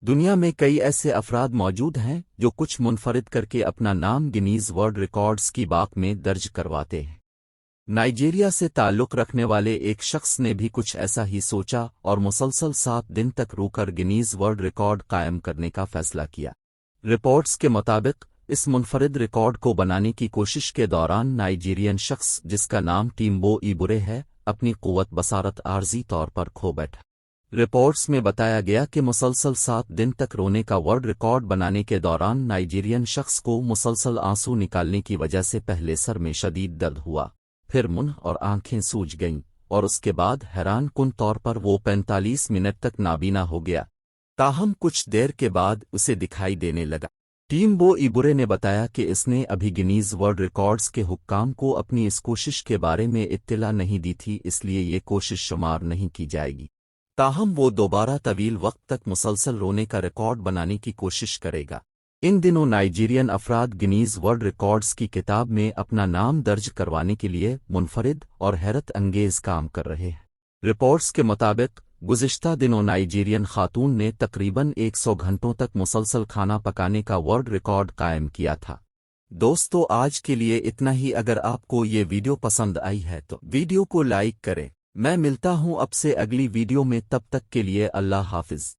دنیا میں کئی ایسے افراد موجود ہیں جو کچھ منفرد کر کے اپنا نام گنیز ورلڈ ریکارڈز کی باق میں درج کرواتے ہیں۔ نائجیریا سے تعلق رکھنے والے ایک شخص نے بھی کچھ ایسا ہی سوچا اور مسلسل 7 دن تک رو کر گنیز ورلڈ ریکارڈ قائم کرنے کا فیصلہ کیا۔ رپورٹس کے مطابق اس منفرد ریکارڈ کو بنانے کی کوشش کے دوران نائجیرین شخص جس کا نام ٹیمبو ایبورے ہے اپنی قوت بصارت عارضی طور پر کھو بیٹھا۔ رپورٹس میں بتایا گیا کہ مسلسل 7 دن تک رونے کا ورلڈ ریکارڈ بنانے کے دوران نائجیرین شخص کو مسلسل آنسو نکالنے کی وجہ سے پہلے سر میں شدید درد ہوا، پھر منہ اور آنکھیں سوج گئیں، اور اس کے بعد حیران کن طور پر وہ 45 منٹ تک نابینا ہو گیا، تاہم کچھ دیر کے بعد اسے دکھائی دینے لگا۔ ٹیمبو ایبورے نے بتایا کہ اس نے ابھی گنیز ورلڈ ریکارڈز کے حکام کو اپنی اس کوشش کے بارے میں اطلاع نہیں دی تھی، اس لیے یہ کوشش شمار نہیں کی جائے گی، تاہم وہ دوبارہ طویل وقت تک مسلسل رونے کا ریکارڈ بنانے کی کوشش کرے گا۔ ان دنوں نائجیرین افراد گنیز ورلڈ ریکارڈز کی کتاب میں اپنا نام درج کروانے کے لیے منفرد اور حیرت انگیز کام کر رہے ہیں۔ رپورٹس کے مطابق گزشتہ دنوں نائجیرین خاتون نے تقریباً 100 گھنٹوں تک مسلسل کھانا پکانے کا ورلڈ ریکارڈ قائم کیا تھا۔ دوستو، آج کے لیے اتنا ہی۔ اگر آپ کو یہ ویڈیو پسند آئی ہے تو ویڈیو کو لائک کریں۔ میں ملتا ہوں اب سے اگلی ویڈیو میں، تب تک کے لیے اللہ حافظ۔